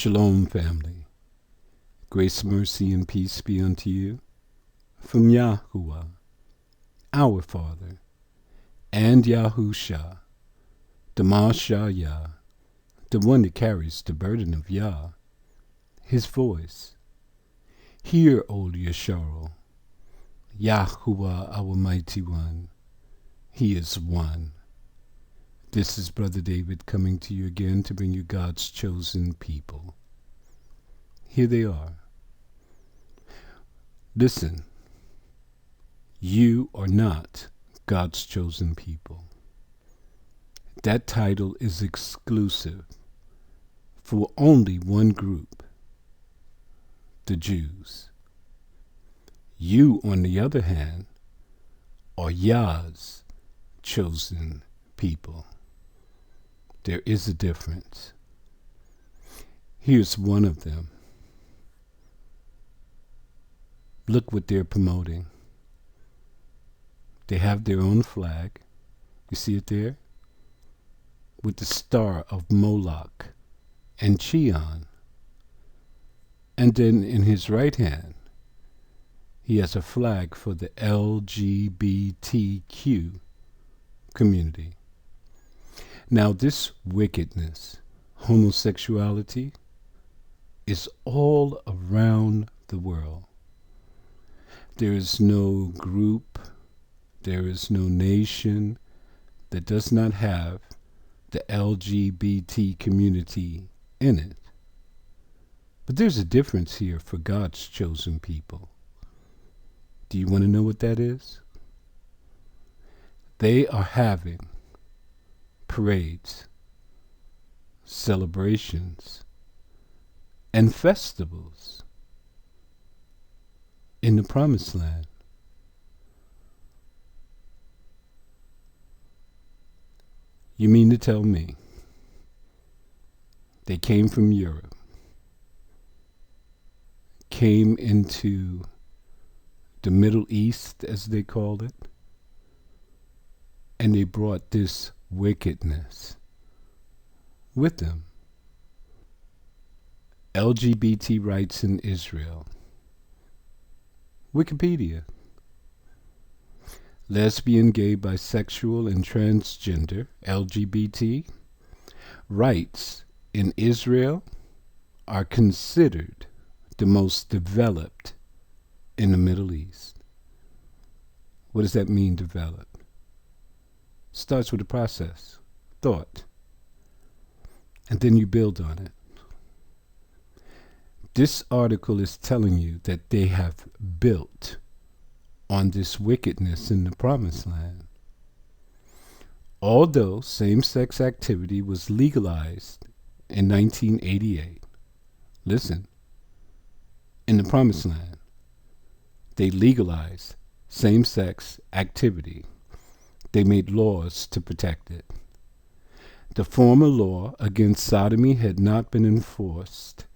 Shalom, family. Grace, mercy, and peace be unto you from Yahuwah, our Father, and Yahusha, the Mashayah, the one that carries the burden of Yah, his voice. Hear, O Yesharo, Yahuwah, our mighty one. He is one. This is Brother David coming to you again to bring you God's chosen people. Here they are. Listen, you are not God's chosen people. That title is exclusive for only one group, the Jews. You, on the other hand, are Yah's chosen people. There is a difference. Here's one of them. Look what they're promoting. They have their own flag. You see it there? With the star of Moloch and Chion. And then in his right hand, he has a flag for the LGBTQ community. Now, this wickedness, homosexuality, is all around the world. There is no group, there is no nation that does not have the LGBT community in it. But there's a difference here for God's chosen people. Do you want to know what that is? They are having parades, celebrations, and festivals in the Promised Land. You mean to tell me they came from Europe, came into the Middle East, as they called it, and they brought this wickedness with them? LGBT rights in Israel. Wikipedia. Lesbian, gay, bisexual, and transgender, LGBT, rights in Israel are considered the most developed in the Middle East. What does that mean, developed? Starts with a process, thought, and then you build on it. This article is telling you that they have built on this wickedness in the Promised Land. Although same-sex activity was legalized in 1988, listen, in the Promised Land, they legalized same-sex activity. They made laws to protect it. The former law against sodomy had not been enforced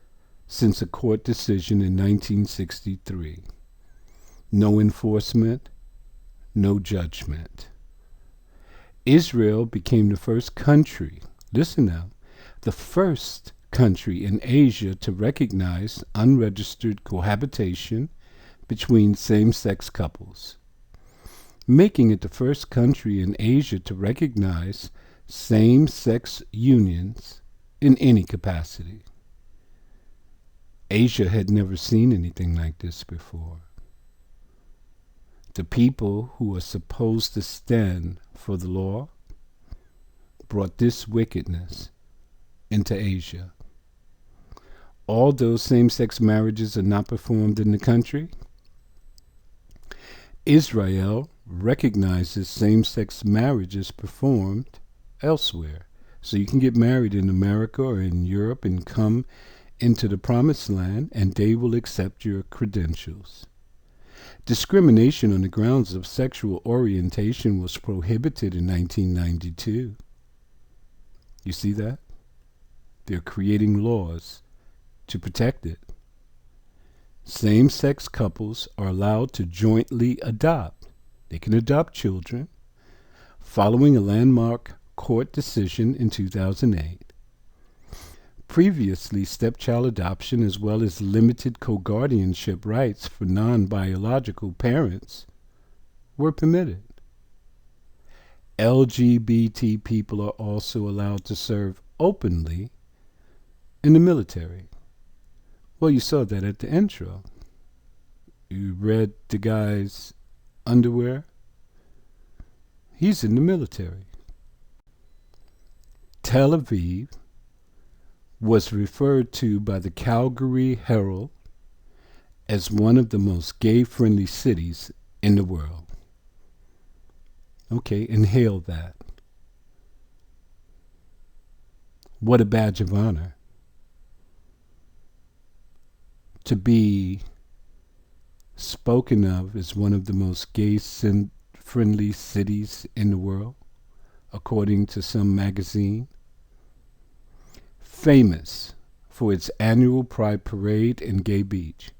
since a court decision in 1963. No enforcement, no judgment. Israel became the first country, listen now, the first country in Asia to recognize unregistered cohabitation between same-sex couples, making it the first country in Asia to recognize same-sex unions in any capacity. Asia had never seen anything like this before. The people who are supposed to stand for the law brought this wickedness into Asia. Although same-sex marriages are not performed in the country, Israel recognizes same-sex marriages performed elsewhere. So you can get married in America or in Europe and come into the Promised Land, and they will accept your credentials. Discrimination on the grounds of sexual orientation was prohibited in 1992. You see that? They're creating laws to protect it. Same-sex couples are allowed to jointly adopt. They can adopt children, following a landmark court decision in 2008. Previously, stepchild adoption as well as limited co-guardianship rights for non-biological parents were permitted. LGBT people are also allowed to serve openly in the military. Well, you saw that at the intro. You read the guy's underwear. He's in the military. Tel Aviv was referred to by the Calgary Herald as one of the most gay-friendly cities in the world. Okay, inhale that. What a badge of honor to be spoken of as one of the most gay-friendly cities in the world, according to some magazine. Famous for its annual Pride Parade in Gay Beach.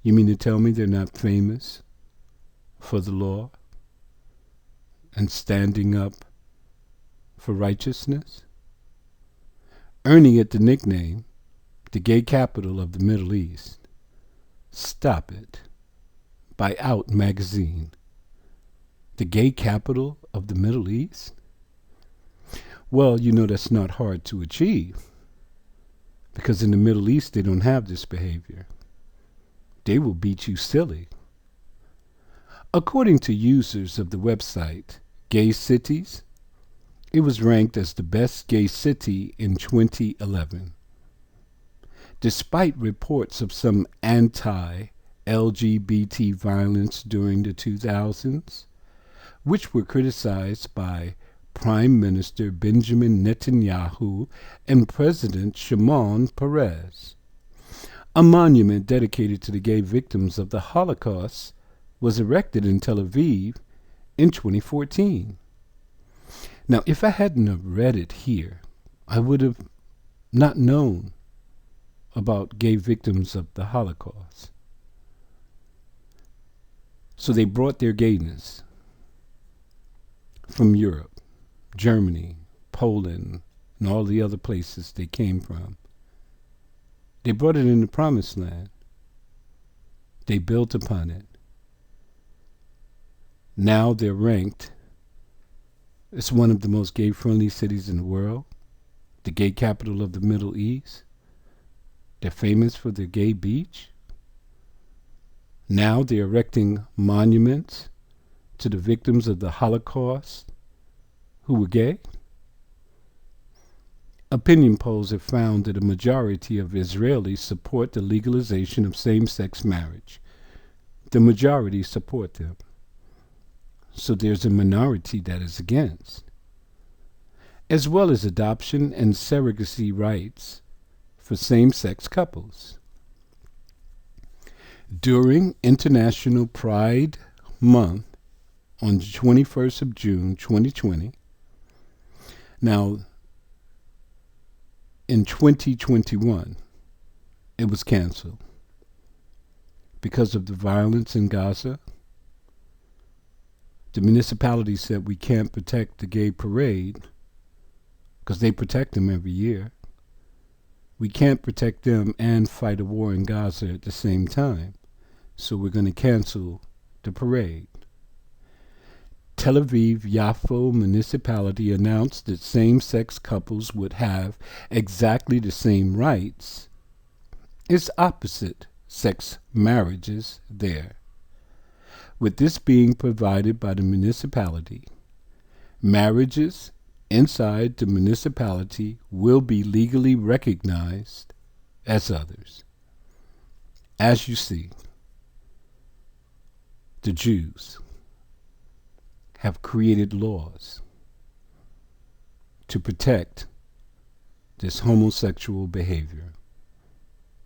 You mean to tell me they're not famous for the law and standing up for righteousness? Earning it the nickname, the gay capital of the Middle East. Stop it. By Out magazine. The gay capital of the Middle East? Well, you know that's not hard to achieve, because in the Middle East they don't have this behavior. They will beat you silly. According to users of the website Gay Cities, it was ranked as the best gay city in 2011. Despite reports of some anti-LGBT violence during the 2000s, which were criticized by Prime Minister Benjamin Netanyahu and President Shimon Peres. A monument dedicated to the gay victims of the Holocaust was erected in Tel Aviv in 2014. Now, if I hadn't have read it here, I would have not known about gay victims of the Holocaust. So they brought their gayness from Europe, Germany, Poland, and all the other places they came from. They brought it in the Promised Land. They built upon it. Now they're ranked as one of the most gay-friendly cities in the world, the gay capital of the Middle East. They're famous for their gay beach. Now they're erecting monuments to the victims of the Holocaust who were gay. Opinion polls have found that a majority of Israelis support the legalization of same-sex marriage. The majority support them. So there's a minority that is against, as well as adoption and surrogacy rights for same-sex couples. During International Pride Month on the 21st of June 2020, now in 2021, it was canceled because of the violence in Gaza. The municipality said we can't protect the gay parade because they protect them every year. We can't protect them and fight a war in Gaza at the same time, so we're going to cancel the parade. Tel Aviv-Yafo municipality announced that same-sex couples would have exactly the same rights as opposite-sex marriages there. With this being provided by the municipality, marriages inside the municipality will be legally recognized as others. As you see, the Jews have created laws to protect this homosexual behavior.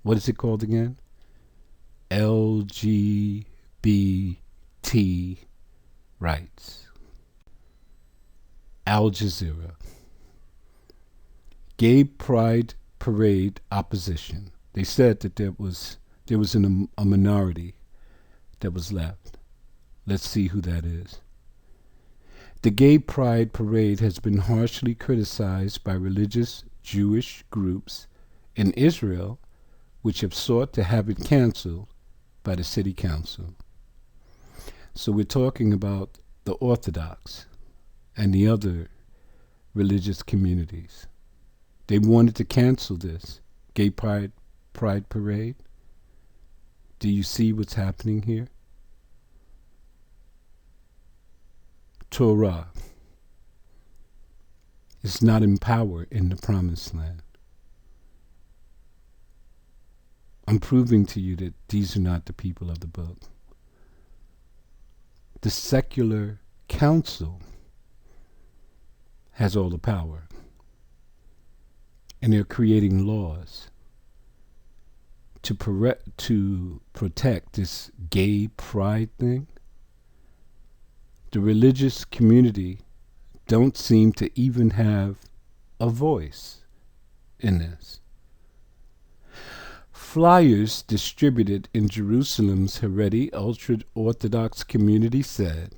What is it called again? LGBT rights. Al Jazeera. Gay Pride Parade opposition. They said that there was a minority that was left. Let's see who that is. The Gay Pride Parade has been harshly criticized by religious Jewish groups in Israel which have sought to have it canceled by the city council. So we're talking about the Orthodox and the other religious communities. They wanted to cancel this gay pride parade. Do you see what's happening here? Torah is not in power in the promised land. I'm proving to you that these are not the people of the book. The secular council has all the power, and they're creating laws to protect this gay pride thing. The religious community don't seem to even have a voice in this. Flyers distributed in Jerusalem's Haredi ultra-Orthodox community said,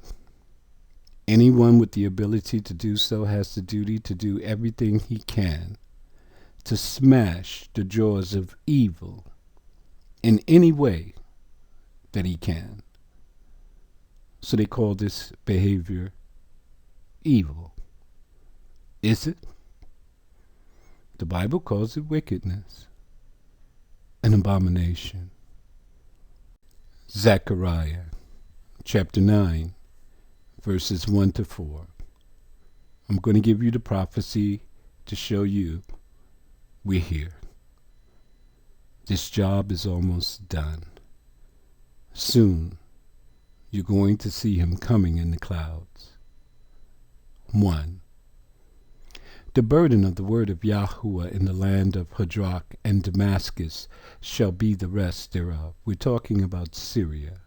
anyone with the ability to do so has the duty to do everything he can to smash the jaws of evil in any way that he can. So they call this behavior evil. Is it? The Bible calls it wickedness, an abomination. Zechariah chapter 9, verses 1 to 4. I'm going to give you the prophecy to show you we're here. This job is almost done. Soon, you're going to see him coming in the clouds. 1. The burden of the word of Yahuwah in the land of Hadrach and Damascus shall be the rest thereof. We're talking about Syria.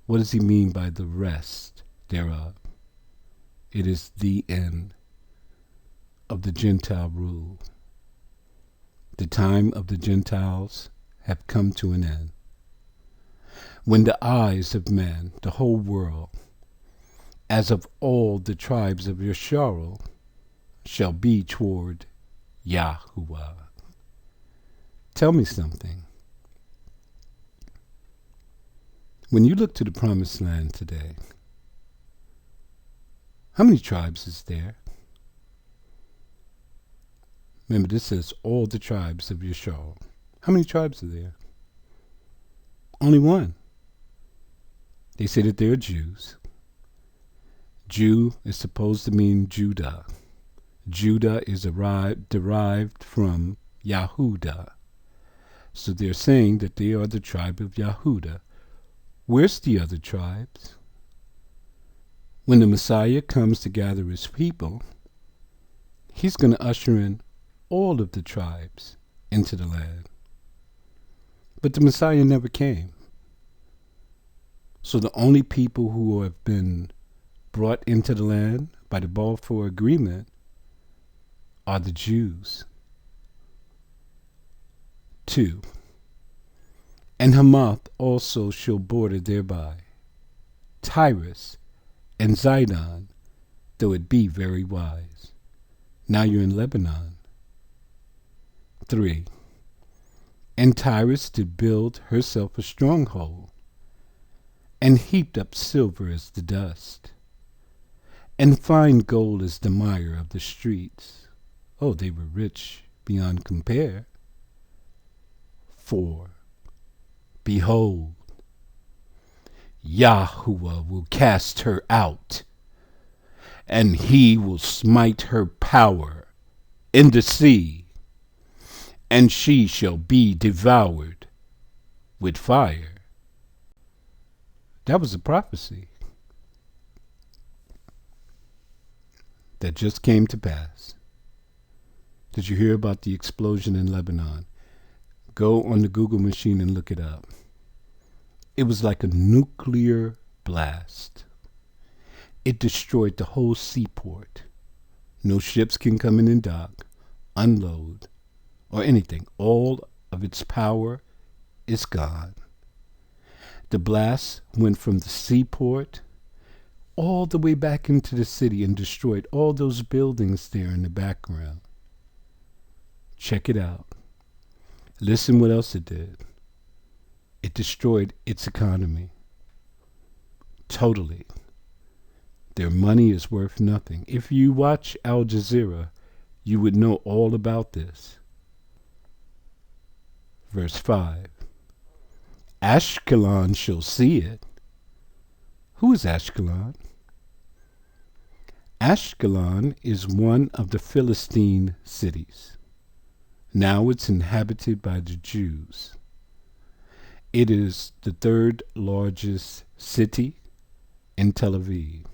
What does he mean by the rest thereof? It is the end of the Gentile rule. The time of the Gentiles have come to an end. When the eyes of man, the whole world, as of all the tribes of Yasharel, shall be toward Yahuwah. Tell me something. When you look to the promised land today, how many tribes is there? Remember, this says all the tribes of Yasharel. How many tribes are there? Only one. They say that they're Jews. Jew is supposed to mean Judah. Judah is derived from Yahudah. So they're saying that they are the tribe of Yahudah. Where's the other tribes? When the Messiah comes to gather his people, he's going to usher in all of the tribes into the land. But the Messiah never came. So the only people who have been brought into the land by the Balfour Agreement are the Jews. 2. And Hamath also shall border thereby, Tyrus and Zidon, though it be very wise. Now you're in Lebanon. 3. And Tyrus did build herself a stronghold, and heaped up silver as the dust, and fine gold as the mire of the streets. Oh, they were rich beyond compare. 4. Behold, Yahuwah will cast her out, and he will smite her power in the sea, and she shall be devoured with fire. That was a prophecy that just came to pass. Did you hear about the explosion in Lebanon? Go on the Google machine and look it up. It was like a nuclear blast. It destroyed the whole seaport. No ships can come in and dock, unload, or anything. All of its power is gone. The blast went from the seaport all the way back into the city and destroyed all those buildings there in the background. Check it out. Listen what else it did. It destroyed its economy. Totally. Their money is worth nothing. If you watch Al Jazeera, you would know all about this. Verse 5. Ashkelon shall see it. Who is Ashkelon? Ashkelon is one of the Philistine cities. Now it's inhabited by the Jews. It is the third largest city in Tel Aviv.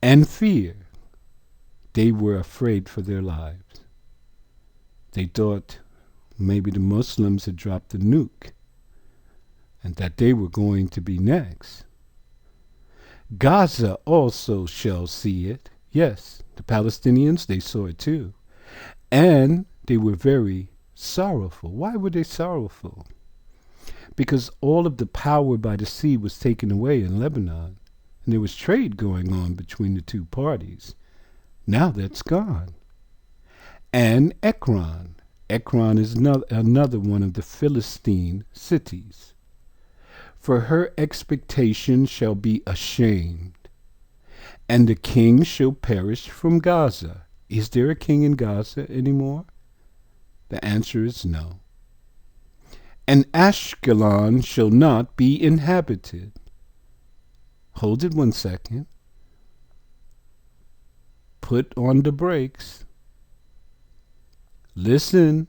And fear, they were afraid for their lives. They thought maybe the Muslims had dropped the nuke and that they were going to be next. Gaza also shall see it. Yes, the Palestinians, they saw it too. And they were very sorrowful. Why were they sorrowful? Because all of the power by the sea was taken away in Lebanon. And there was trade going on between the two parties. Now that's gone. And Ekron. Ekron is another one of the Philistine cities. For her expectation shall be ashamed, and the king shall perish from Gaza. Is there a king in Gaza anymore? The answer is no. And Ashkelon shall not be inhabited. Hold it 1 second. Put on the brakes. Listen.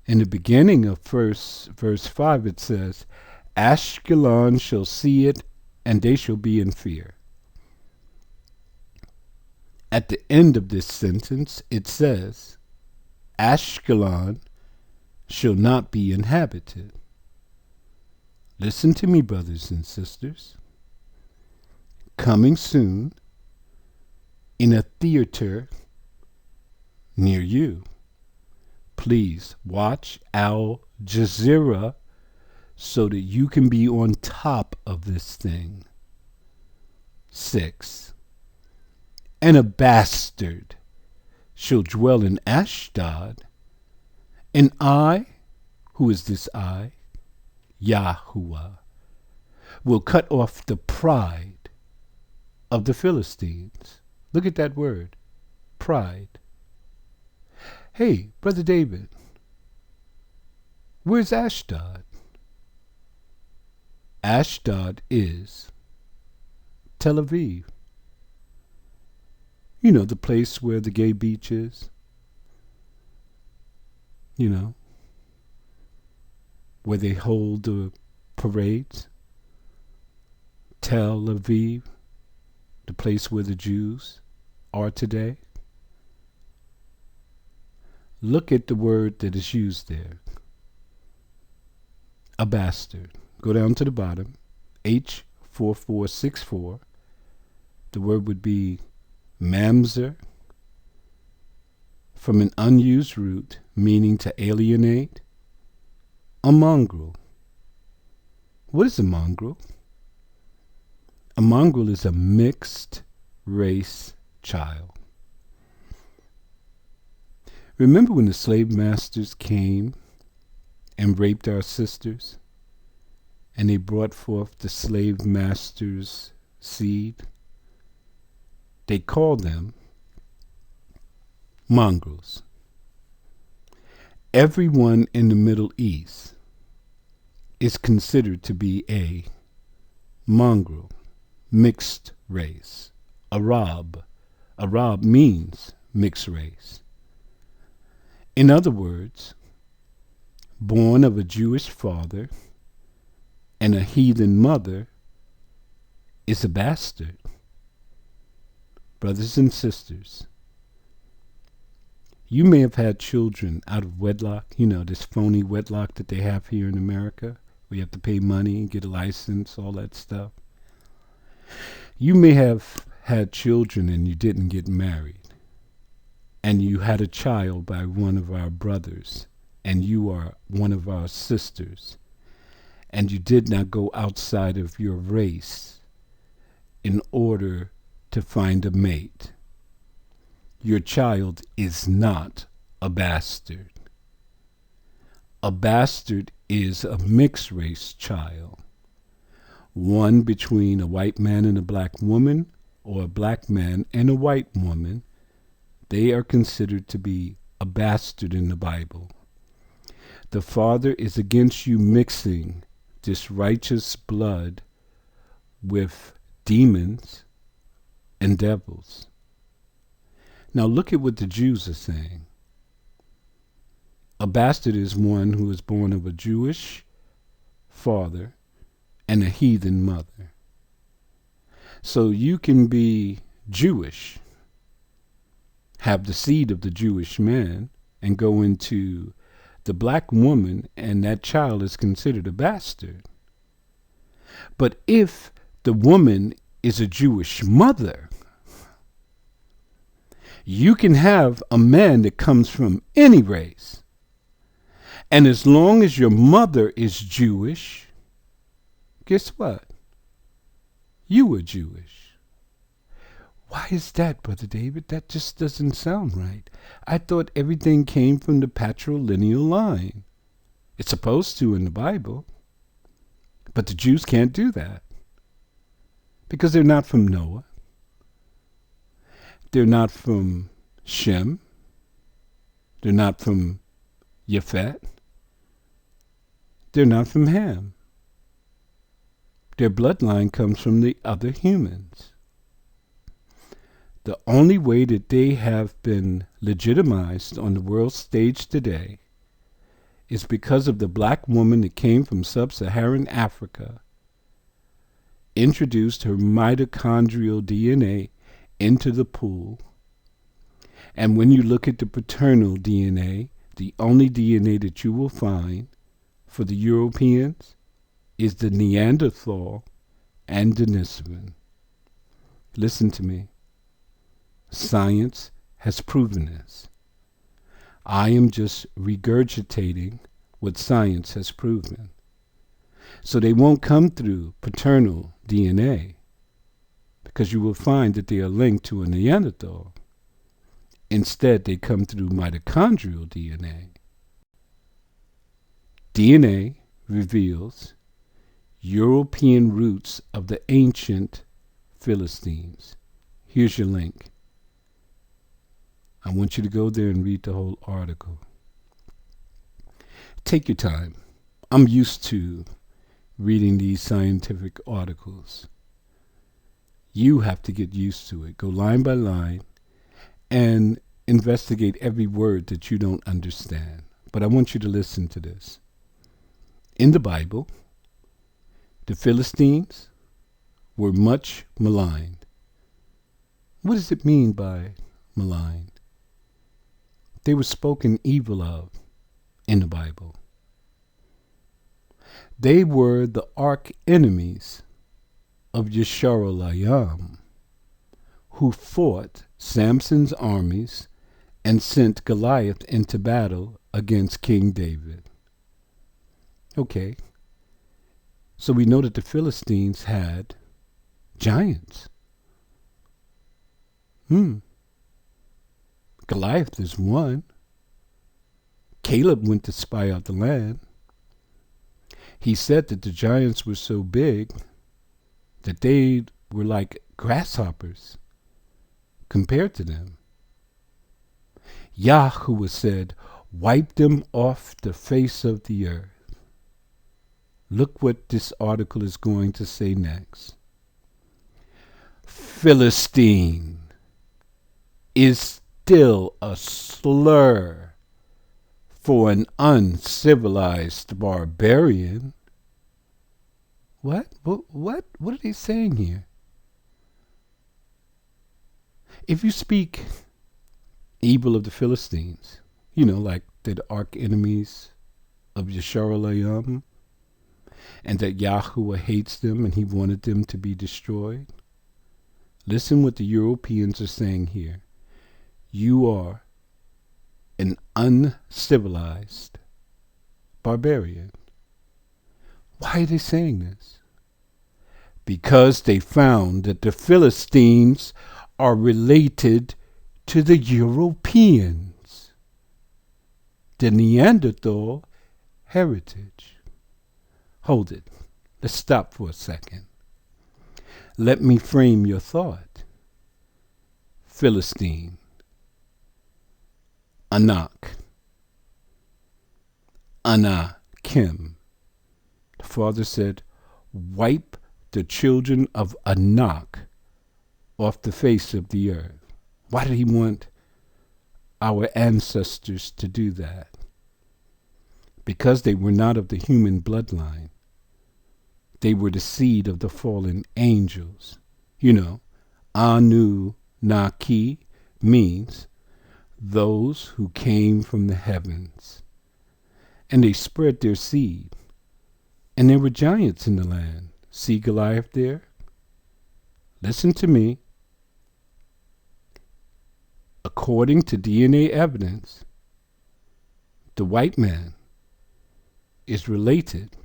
In the beginning of verse 5 it says, Ashkelon shall see it, and they shall be in fear. At the end of this sentence, it says, Ashkelon shall not be inhabited. Listen to me, brothers and sisters. Coming soon in a theater near you. Please watch Al Jazeera so that you can be on top of this thing. 6. And a bastard shall dwell in Ashdod, and I, who is this I? Yahuwah, will cut off the pride of the Philistines. Look at that word, pride. Hey, Brother David, where's Ashdod? Ashdod is Tel Aviv. You know, the place where the gay beach is. You know, where they hold the parades. Tel Aviv, the place where the Jews are today. Look at the word that is used there. A bastard. Go down to the bottom. H4464. The word would be mamzer, from an unused root meaning to alienate. A mongrel. What is a mongrel? A mongrel is a mixed race child. Remember when the slave masters came and raped our sisters, and they brought forth the slave masters' seed? They called them mongrels. Everyone in the Middle East is considered to be a mongrel, mixed race. Arab. Arab means mixed race. In other words, born of a Jewish father and a heathen mother is a bastard. Brothers and sisters, you may have had children out of wedlock, you know, this phony wedlock that they have here in America, where you have to pay money, get a license, all that stuff. You may have had children and you didn't get married, and you had a child by one of our brothers, and you are one of our sisters, and you did not go outside of your race in order to find a mate. Your child is not a bastard. A bastard is a mixed race child, one between a white man and a black woman, or a black man and a white woman. They are considered to be a bastard in the Bible. The Father is against you mixing this righteous blood with demons and devils. Now look at what the Jews are saying. A bastard is one who is born of a Jewish father and a heathen mother. So you can be Jewish, have the seed of the Jewish man, and go into the black woman, and that child is considered a bastard. But if the woman is a Jewish mother, you can have a man that comes from any race. And as long as your mother is Jewish, guess what? You are Jewish. Why is that, Brother David? That just doesn't sound right. I thought everything came from the patrilineal line. It's supposed to in the Bible. But the Jews can't do that. Because they're not from Noah. They're not from Shem. They're not from Japhet. They're not from Ham. Their bloodline comes from the other humans. The only way that they have been legitimized on the world stage today is because of the black woman that came from sub-Saharan Africa, introduced her mitochondrial DNA into the pool, and when you look at the paternal DNA, the only DNA that you will find for the Europeans is the Neanderthal and Denisovan. Listen to me. Science has proven this. I am just regurgitating what science has proven. So they won't come through paternal DNA, because you will find that they are linked to a Neanderthal. Instead, they come through mitochondrial DNA. DNA reveals European roots of the ancient Philistines. Here's your link. I want you to go there and read the whole article. Take your time. I'm used to reading these scientific articles. You have to get used to it. Go line by line and investigate every word that you don't understand. But I want you to listen to this. In the Bible, the Philistines were much maligned. What does it mean by maligned? They were spoken evil of in the Bible. They were the arch enemies of Yashara'ayim, who fought Samson's armies and sent Goliath into battle against King David. Okay, so we know that the Philistines had giants. Goliath is one. Caleb went to spy out the land. He said that the giants were so big that they were like grasshoppers compared to them. Yahuwah said, wipe them off the face of the earth. Look what this article is going to say next. Philistine is still a slur for an uncivilized barbarian. What? What are they saying here? If you speak evil of the Philistines, like they're the arch enemies of Yashara'ayim, and that Yahuwah hates them and he wanted them to be destroyed. Listen what the Europeans are saying here. You are an uncivilized barbarian. Why are they saying this? Because they found that the Philistines are related to the Europeans. The Neanderthal heritage. Hold it. Let's stop for a second. Let me frame your thought. Philistine, Anak, Anakim. The Father said, wipe the children of Anak off the face of the earth. Why did he want our ancestors to do that? Because they were not of the human bloodline. They were the seed of the fallen angels. You know, Anunnaki means those who came from the heavens. And they spread their seed. And there were giants in the land. See Goliath there? Listen to me. According to DNA evidence, the white man is related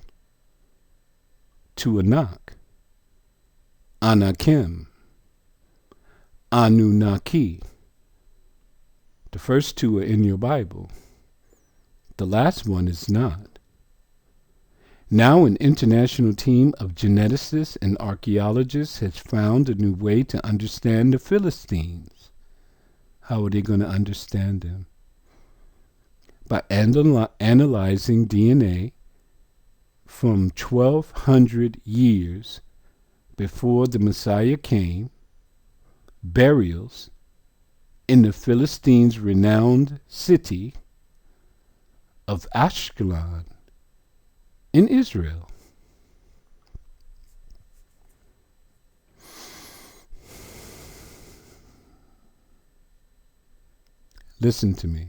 to Anak, Anakim, Anunnaki. The first two are in your Bible. The last one is not. Now an international team of geneticists and archaeologists has found a new way to understand the Philistines. How are they going to understand them? By analyzing DNA from 1,200 years before the Messiah came, burials in the Philistines' renowned city of Ashkelon in Israel. Listen to me.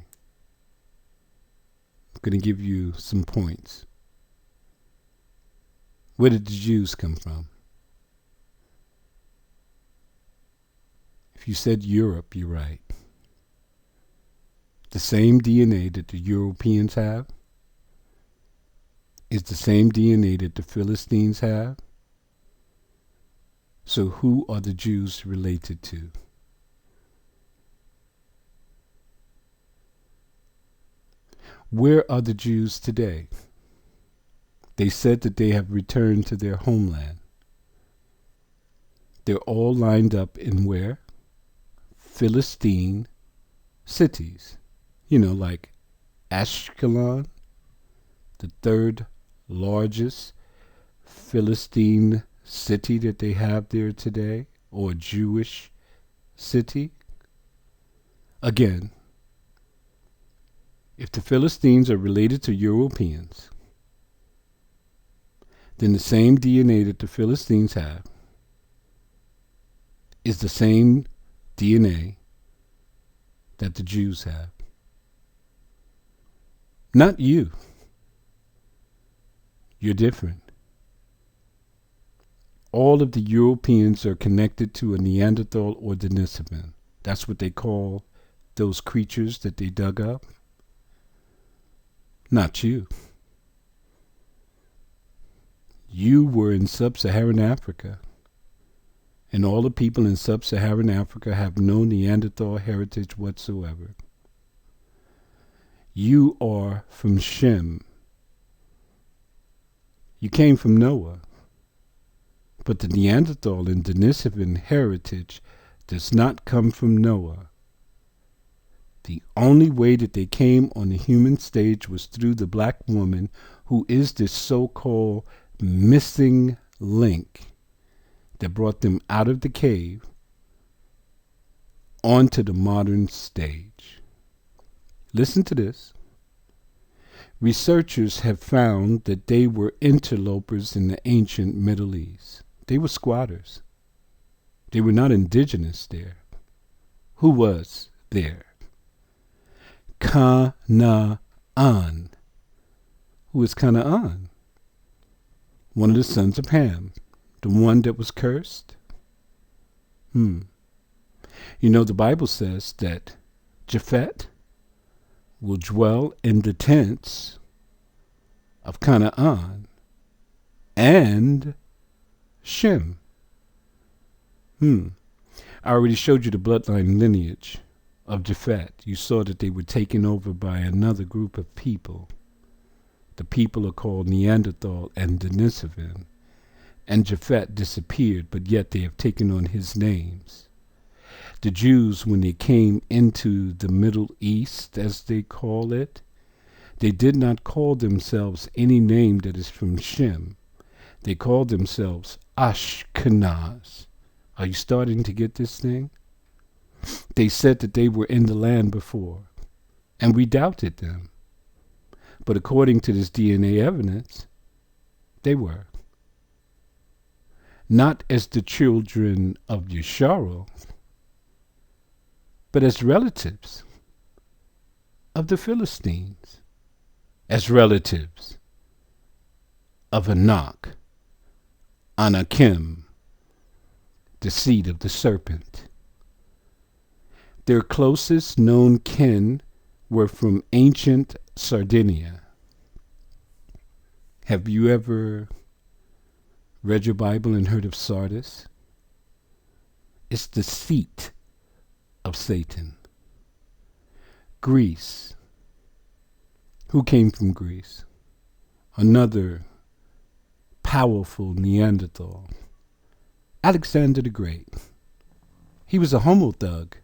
I'm going to give you some points. Where did the Jews come from? If you said Europe, you're right. The same DNA that the Europeans have is the same DNA that the Philistines have. So who are the Jews related to? Where are the Jews today? They said that they have returned to their homeland. They're all lined up in where? Philistine cities. You know, like Ashkelon, the third largest Philistine city that they have there today, or Jewish city. Again, if the Philistines are related to Europeans, then the same DNA that the Philistines have is the same DNA that the Jews have. Not you. You're different. All of the Europeans are connected to a Neanderthal or Denisovan. That's what they call those creatures that they dug up. Not you. You were in sub-Saharan Africa, and all the people in sub-Saharan Africa have no Neanderthal heritage whatsoever. You are from Shem. You came from Noah. But the Neanderthal and Denisovan heritage does not come from Noah. The only way that they came on the human stage was through the black woman who is this so-called missing link that brought them out of the cave onto the modern stage. Listen to this. Researchers have found that they were interlopers in the ancient Middle East. They were squatters. They were not indigenous there. Who was there? Canaan. Who is Canaan? One of the sons of Ham. The one that was cursed? You know, the Bible says that Japhet will dwell in the tents of Canaan and Shem. I already showed you the bloodline lineage of Japhet. You saw that they were taken over by another group of people. The people are called Neanderthal and Denisovan, and Japhet disappeared, but yet they have taken on his names. The Jews, when they came into the Middle East, as they call it, they did not call themselves any name that is from Shem. They called themselves Ashkenaz. Are you starting to get this thing? They said that they were in the land before, and we doubted them. But according to this DNA evidence, they were. Not as the children of Yesharo, but as relatives of the Philistines, as relatives of Anak, Anakim, the seed of the serpent. Their closest known kin were from ancient Sardinia. Have you ever read your Bible and heard of Sardis? It's the seat of Satan. Greece. Who came from Greece? Another powerful Neanderthal. Alexander the Great. He was a homo thug.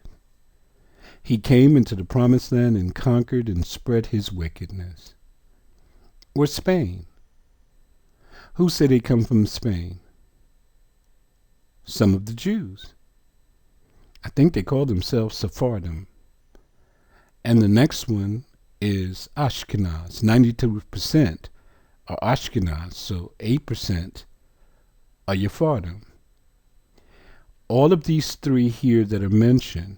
He came into the promised land and conquered and spread his wickedness. Or Spain. Who said they come from Spain? Some of the Jews. I think they call themselves Sephardim. And the next one is Ashkenaz. 92% are Ashkenaz, so 8% are Sephardim. All of these three here that are mentioned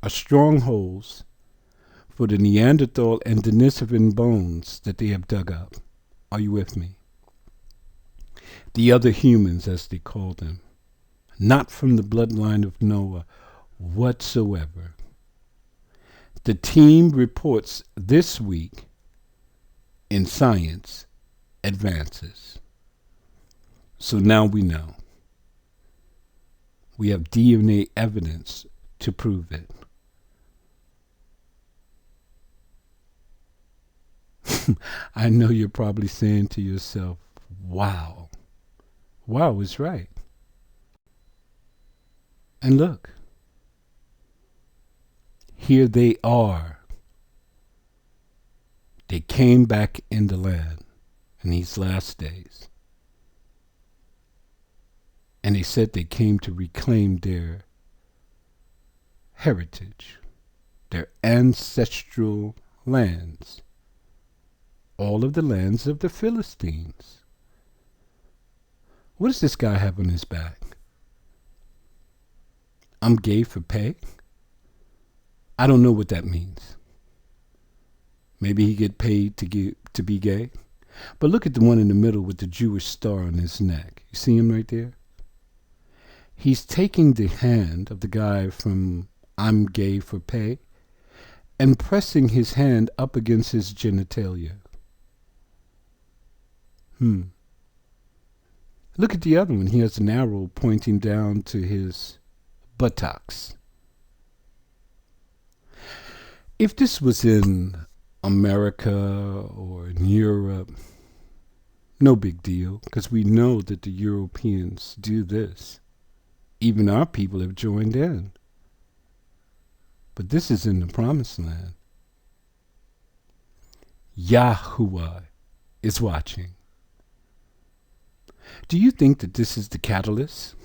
are strongholds for the Neanderthal and Denisovan bones that they have dug up. Are you with me? The other humans, as they call them, not from the bloodline of Noah whatsoever. The team reports this week in Science Advances. So now we know. We have DNA evidence to prove it. I know you're probably saying to yourself, wow. Wow is right. And look, here they are. They came back in the land in these last days. And they said they came to reclaim their heritage, their ancestral lands, all of the lands of the Philistines. What does this guy have on his back? I'm gay for pay? I don't know what that means. Maybe he get paid to be gay. But look at the one in the middle with the Jewish star on his neck. You see him right there? He's taking the hand of the guy from I'm gay for pay and pressing his hand up against his genitalia. Look at the other one. He has an arrow pointing down to his buttocks. If this was in America or in Europe, no big deal, because we know that the Europeans do this. Even our people have joined in. But this is in the promised land. Yahuwah is watching. Do you think that this is the catalyst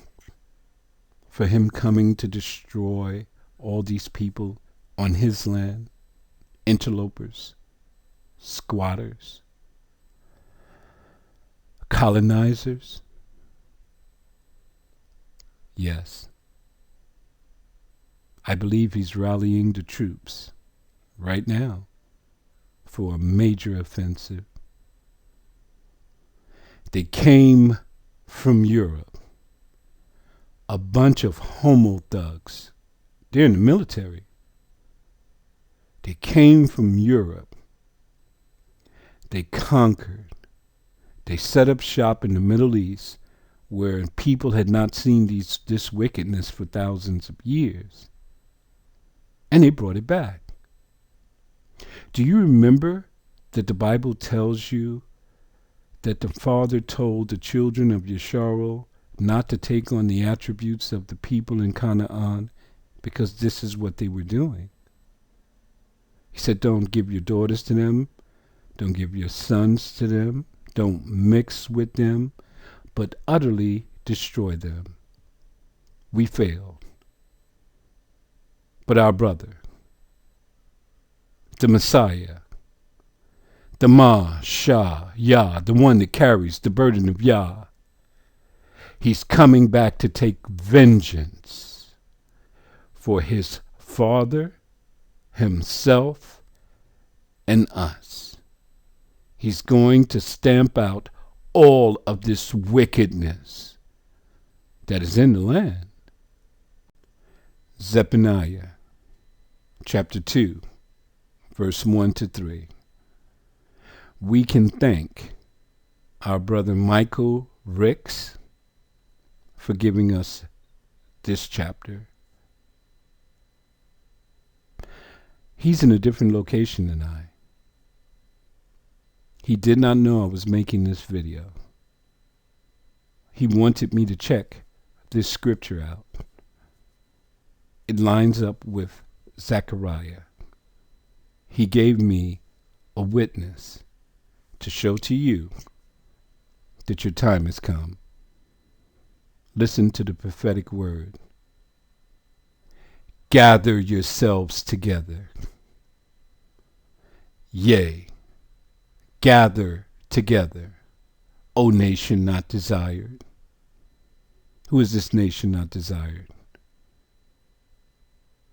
for him coming to destroy all these people on his land? Interlopers, squatters, colonizers? Yes. I believe he's rallying the troops right now for a major offensive. They came from Europe. A bunch of homo thugs. They're in the military. They came from Europe. They conquered. They set up shop in the Middle East where people had not seen this wickedness for thousands of years. And they brought it back. Do you remember that the Bible tells you that the Father told the children of Yisrael not to take on the attributes of the people in Canaan because this is what they were doing. He said, don't give your daughters to them, don't give your sons to them, don't mix with them, but utterly destroy them. We failed. But our brother, the Messiah, the Yah, the one that carries the burden of Yah, he's coming back to take vengeance for his Father, himself, and us. He's going to stamp out all of this wickedness that is in the land. Zephaniah chapter 2, verse 1 to 3. We can thank our brother Michael Ricks for giving us this chapter. He's in a different location than I. He did not know I was making this video. He wanted me to check this scripture out. It lines up with Zechariah. He gave me a witness to show to you that your time has come. Listen to the prophetic word. Gather yourselves together. Yea, gather together, O nation not desired. Who is this nation not desired?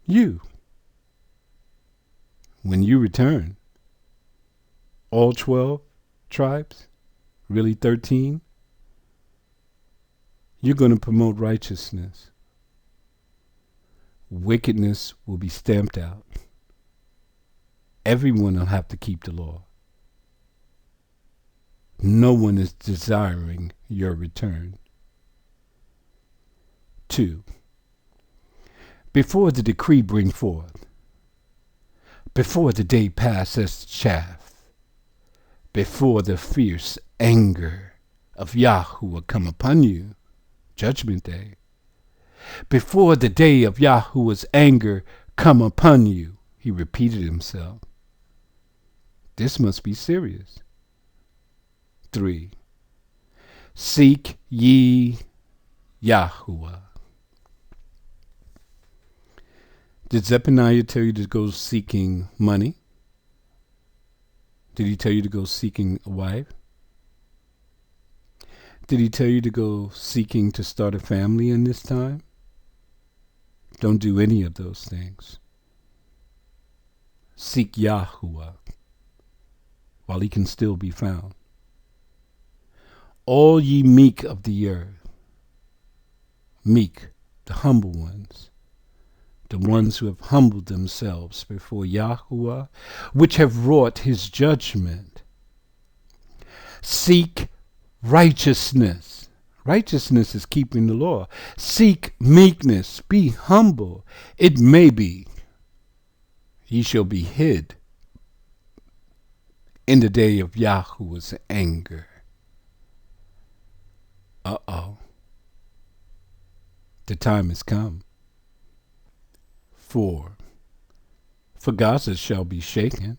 You. When you return, all 12 tribes, really 13, you're going to promote righteousness. Wickedness will be stamped out. Everyone will have to keep the law. No one is desiring your return. 2. Before the decree bring forth, before the day pass as chaff, before the fierce anger of Yahuwah come upon you, judgment day, before the day of Yahuwah's anger come upon you, he repeated himself. This must be serious. 3. Seek ye Yahuwah. Did Zephaniah tell you to go seeking money? Did he tell you to go seeking a wife? Did he tell you to go seeking to start a family in this time? Don't do any of those things. Seek Yahuwah while he can still be found. All ye meek of the earth, meek, the humble ones, the ones who have humbled themselves before Yahuwah, which have wrought his judgment. Seek righteousness. Righteousness is keeping the law. Seek meekness. Be humble. It may be ye shall be hid in the day of Yahuwah's anger. The time has come. 4. For Gaza shall be shaken.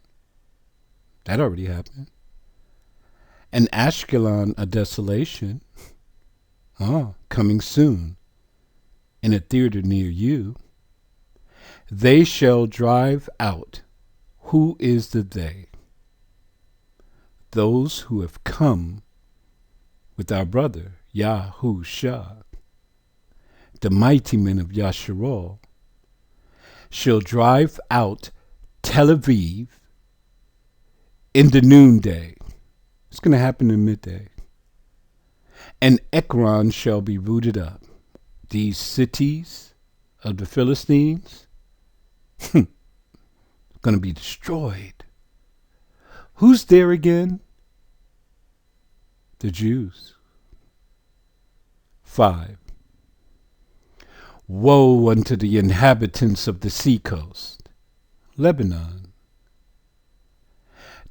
That already happened. And Ashkelon a desolation. Coming soon. In a theater near you. They shall drive out. Who is the they? Those who have come with our brother, Yahushua, the mighty men of Yasharal, shall drive out Tel Aviv in the noonday. It's going to happen in midday. And Ekron shall be rooted up. These cities of the Philistines, going to be destroyed. Who's there again? The Jews. 5. Woe unto the inhabitants of the seacoast, Lebanon,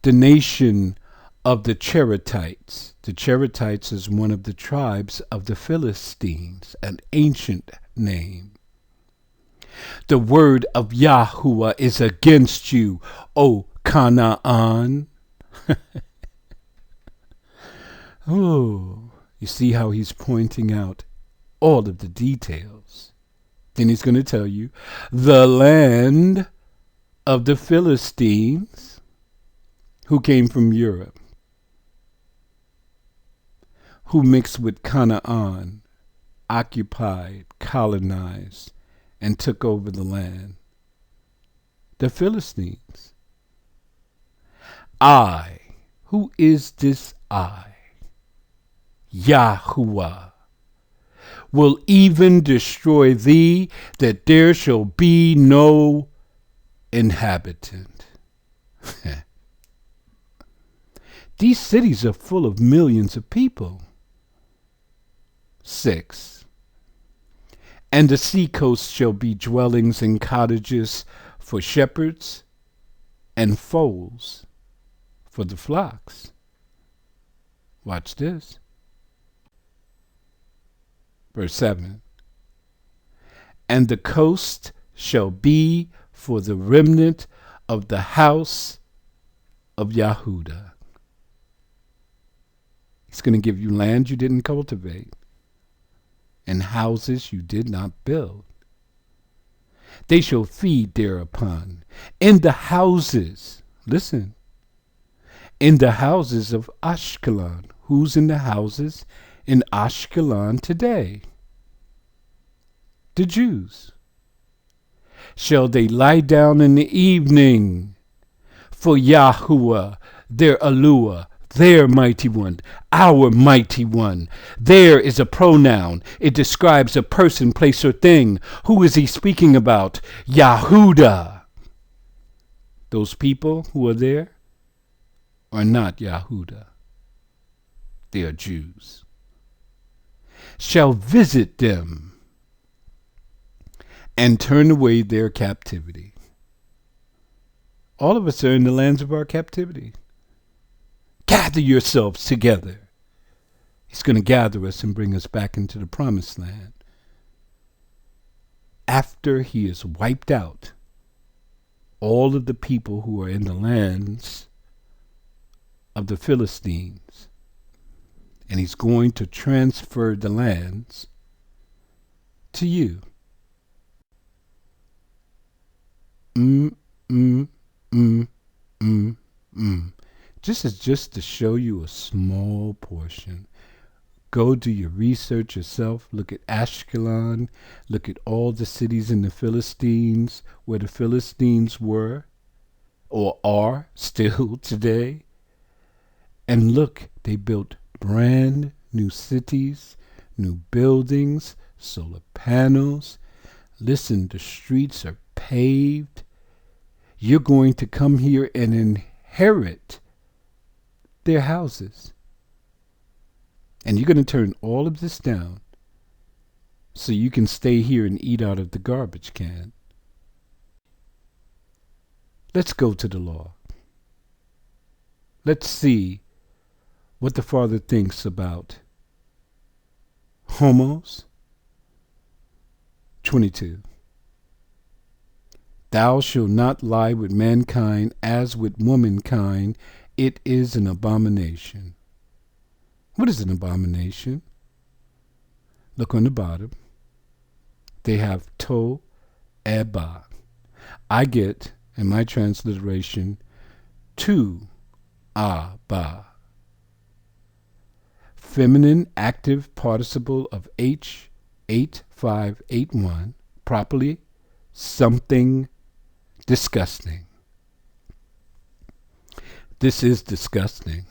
the nation of the Cherethites. The Cherethites is one of the tribes of the Philistines, an ancient name. The word of Yahuwah is against you, O Canaan. Oh, you see how he's pointing out all of the details. Then he's going to tell you the land of the Philistines who came from Europe, who mixed with Canaan, occupied, colonized, and took over the land. The Philistines. I, who is this I? Yahuwah, will even destroy thee, that there shall be no inhabitant. These cities are full of millions of people. 6. And the seacoast shall be dwellings and cottages for shepherds, and folds for the flocks. Watch this. Verse 7. And the coast shall be for the remnant of the house of Yahudah. He's going to give you land you didn't cultivate and houses you did not build. They shall feed thereupon. In the houses, listen, in the houses of Ashkelon. Who's in the houses in Ashkelon today? The Jews. Shall they lie down in the evening for Yahuwah, their Aluah, their mighty one, our mighty one. There is a pronoun. It describes a person, place, or thing. Who is he speaking about? Yahudah. Those people who are there are not Yahudah. They are Jews. Shall visit them and turn away their captivity. All of us are in the lands of our captivity. Gather yourselves together. He's going to gather us and bring us back into the promised land. After he has wiped out all of the people who are in the lands of the Philistines, and he's going to transfer the lands to you. This is just to show you a small portion. Go do your research yourself. Look at Ashkelon. Look at all the cities in the Philistines where the Philistines were or are still today. And look, they built brand new cities, new buildings, solar panels. Listen, the streets are paved. You're going to come here and inherit their houses. And you're going to turn all of this down so you can stay here and eat out of the garbage can. Let's go to the law. Let's see what the Father thinks about homos. 22. Thou shalt not lie with mankind as with womankind. It is an abomination. What is an abomination? Look on the bottom. They have to eba. I get, in my transliteration, to ba. Feminine active participle of H8581, properly something disgusting. This is disgusting.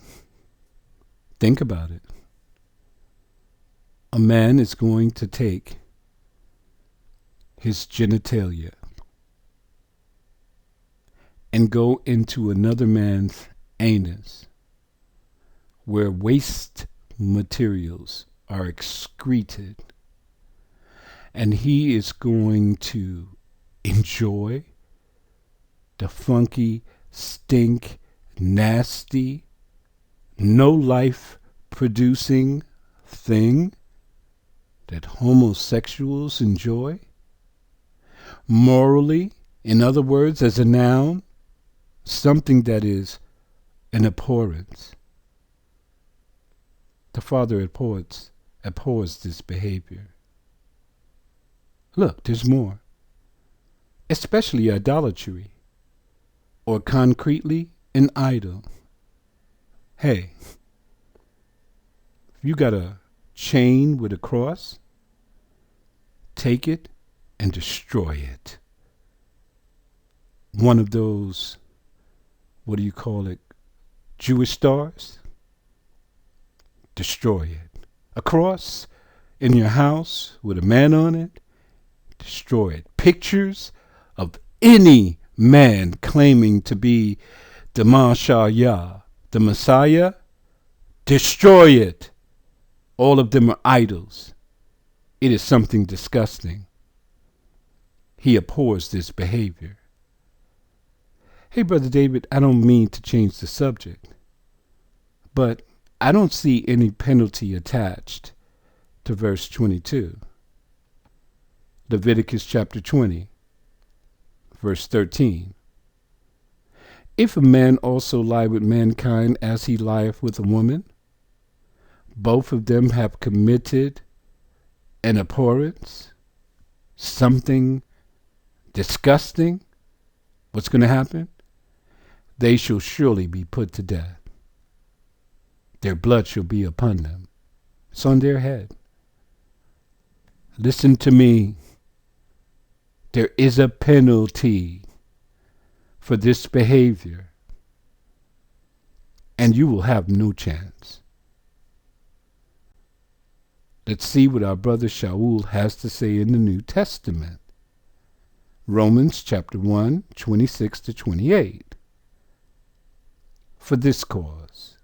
Think about it. A man is going to take his genitalia and go into another man's anus where waste materials are excreted, and he is going to enjoy the funky, stink, nasty, no life producing thing that homosexuals enjoy? Morally, in other words, as a noun, something that is an abhorrence. The Father abhors this behavior. Look, there's more. Especially idolatry, or concretely, an idol. Hey, if you got a chain with a cross, take it and destroy it. One of those, what do you call it, Jewish stars? Destroy it. A cross in your house with a man on it? Destroy it. Pictures of any man claiming to be the Messiah, the Messiah? Destroy it. All of them are idols. It is something disgusting. He abhors this behavior. Hey, Brother David, I don't mean to change the subject, but I don't see any penalty attached to verse 22. Leviticus chapter 20, verse 13. If a man also lie with mankind as he lieth with a woman, both of them have committed an abhorrence, something disgusting. What's going to happen? They shall surely be put to death. Their blood shall be upon them. It's on their head. Listen to me. There is a penalty for this behavior, and you will have no chance. Let's see what our brother Shaul has to say in the New Testament. Romans chapter 1, 26 to 28. For this cause,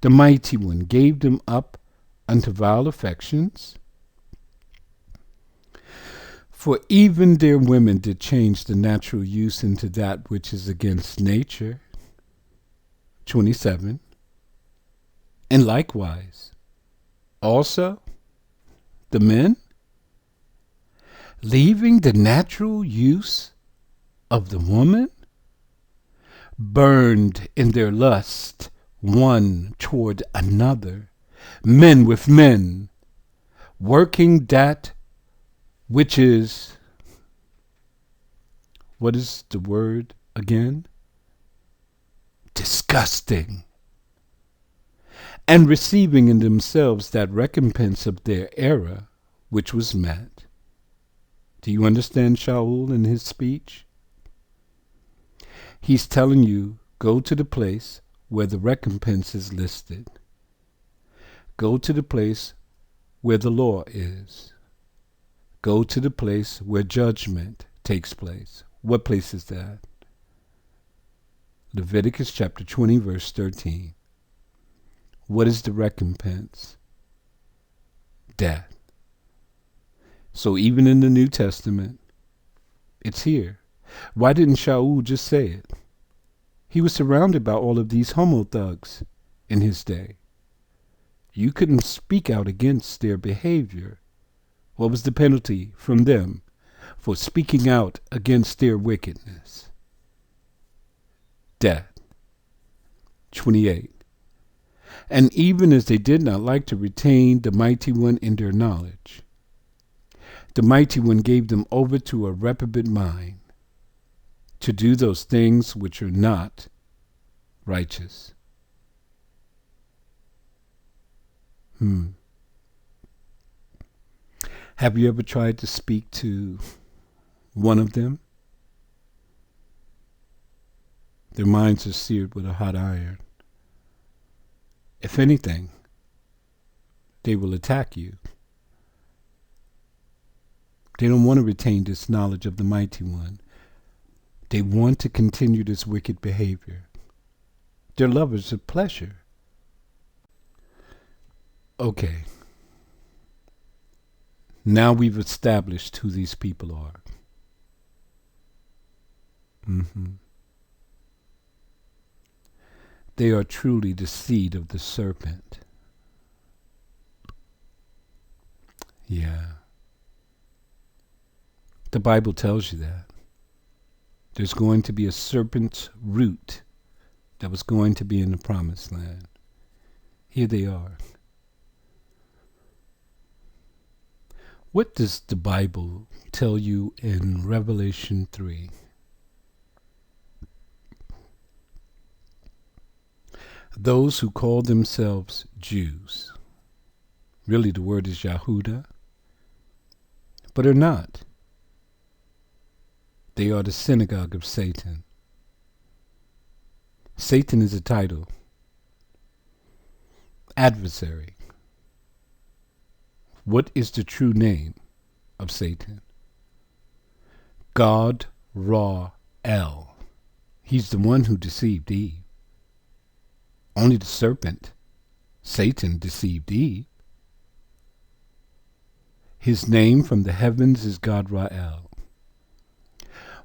the Mighty One gave them up unto vile affections, for even their women did change the natural use into that which is against nature. 27. And likewise, also, the men, leaving the natural use of the woman, burned in their lust one toward another, men with men, working that which is, what is the word again? Disgusting. And receiving in themselves that recompense of their error which was met. Do you understand Shaul in his speech? He's telling you, go to the place where the recompense is listed. Go to the place where the law is. Go to the place where judgment takes place. What place is that? Leviticus chapter 20, verse 13. What is the recompense? Death. So even in the New Testament, it's here. Why didn't Shaul just say it? He was surrounded by all of these homo thugs in his day. You couldn't speak out against their behavior. What was the penalty from them for speaking out against their wickedness? Death. 28. And even as they did not like to retain the Mighty One in their knowledge, the Mighty One gave them over to a reprobate mind, to do those things which are not righteous. Have you ever tried to speak to one of them? Their minds are seared with a hot iron. If anything, they will attack you. They don't want to retain this knowledge of the Mighty One. They want to continue this wicked behavior. They're lovers of pleasure. Okay. Now we've established who these people are. They are truly the seed of the serpent. Yeah. The Bible tells you that. There's going to be a serpent's root that was going to be in the promised land. Here they are. What does the Bible tell you in Revelation 3? Those who call themselves Jews, really the word is Yahudah, but are not. They are the synagogue of Satan. Satan is a title. Adversary. What is the true name of Satan? God Ra-El. He's the one who deceived Eve. Only the serpent, Satan, deceived Eve. His name from the heavens is God Ra-El.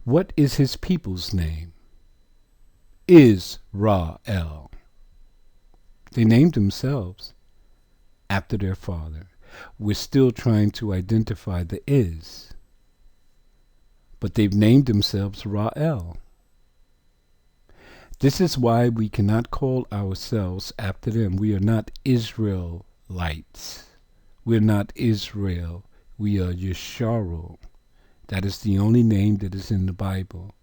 What is his people's name? Israel. They named themselves after their father. We're still trying to identify the is, but they've named themselves Ra-El. This is why we cannot call ourselves after them. We are not Israelites. We're not Israel. We are Yesharu. That is the only name that is in the Bible.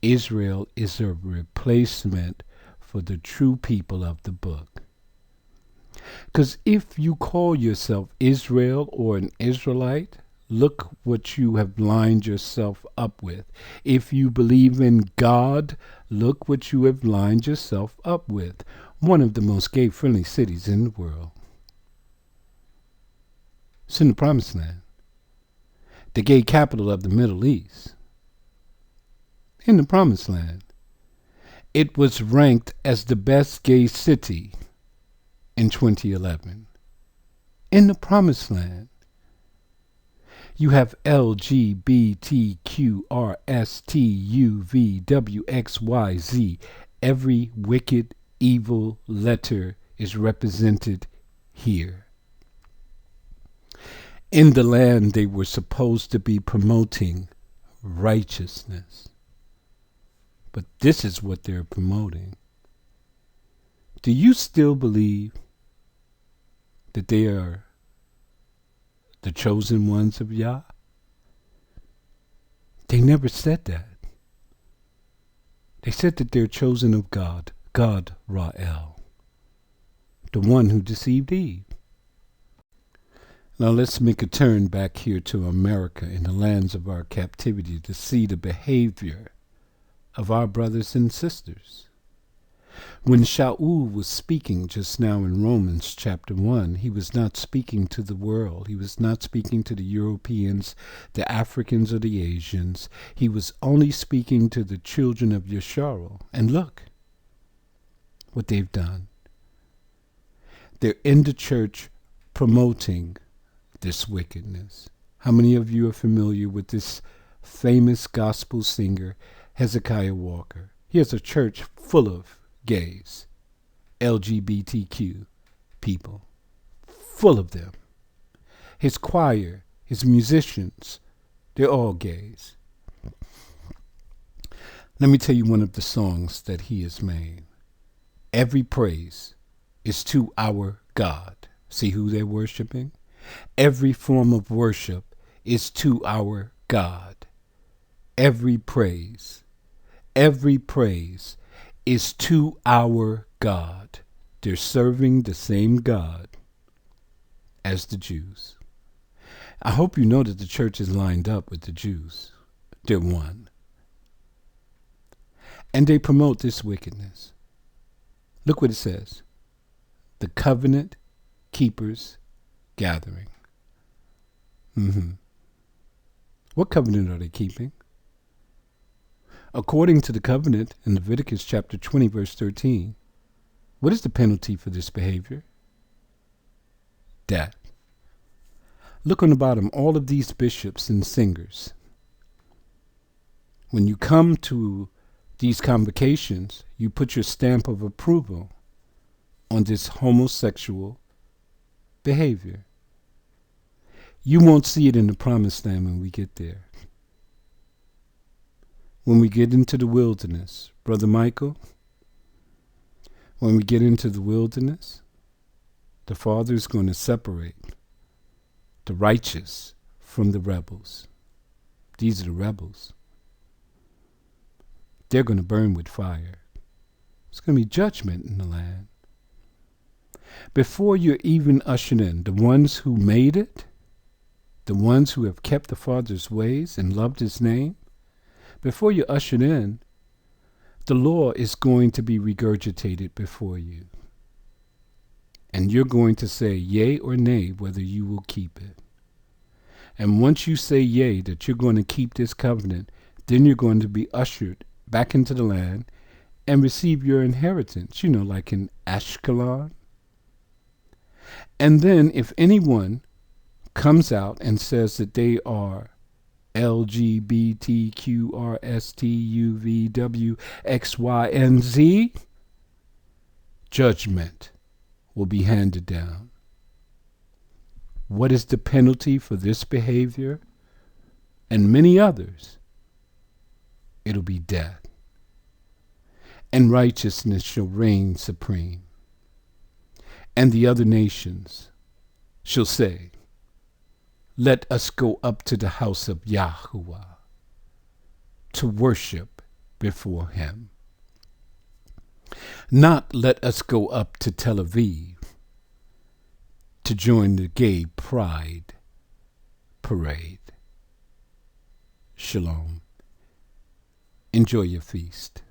Israel is a replacement for the true people of the book. Because if you call yourself Israel or an Israelite, look what you have lined yourself up with. If you believe in God, look what you have lined yourself up with. One of the most gay-friendly cities in the world. It's in the Promised Land. The gay capital of the Middle East. In the Promised Land. It was ranked as the best gay city in 2011. In the Promised Land. You have LGBTQRSTUVWXYZ. Every wicked, evil letter is represented here. In the land, they were supposed to be promoting righteousness. But this is what they're promoting. Do you still believe that they are the chosen ones of Yah? They never said that. They said that they're chosen of God, God Ra-El, the one who deceived Eve. Now let's make a turn back here to America in the lands of our captivity to see the behavior of our brothers and sisters. When Shaul was speaking just now in Romans chapter 1, he was not speaking to the world. He was not speaking to the Europeans, the Africans, or the Asians. He was only speaking to the children of Yesharu. And look what they've done. They're in the church promoting this wickedness. How many of you are familiar with this famous gospel singer, Hezekiah Walker? He has a church full of gays, LGBTQ people, full of them. His choir, his musicians, they're all gays. Let me tell you one of the songs that he has made. Every praise is to our God. See who they're worshiping? Every form of worship is to our God. Every praise is to our God. They're serving the same God as the Jews. I hope you know that the church is lined up with the Jews. They're one. And they promote this wickedness. Look what it says. The covenant keepers gathering. What covenant are they keeping? According to the covenant in Leviticus chapter 20, verse 13, what is the penalty for this behavior? Death. Look on the bottom, all of these bishops and singers. When you come to these convocations, you put your stamp of approval on this homosexual behavior. You won't see it in the promised land when we get there. When we get into the wilderness, Brother Michael, when we get into the wilderness, the Father is going to separate the righteous from the rebels. These are the rebels. They're going to burn with fire. It's going to be judgment in the land. Before you're even ushered in, the ones who made it, the ones who have kept the Father's ways and loved his name, before you're ushered in, the law is going to be regurgitated before you. And you're going to say yea or nay whether you will keep it. And once you say yea, that you're going to keep this covenant, then you're going to be ushered back into the land and receive your inheritance, like in Ashkelon. And then if anyone comes out and says that they are LGBTQRSTUVWXY and Z, judgment will be handed down. What is the penalty for this behavior and many others? It'll be death. And righteousness shall reign supreme. And the other nations shall say, let us go up to the house of Yahuwah to worship before him. Not let us go up to Tel Aviv to join the gay pride parade. Shalom. Enjoy your feast.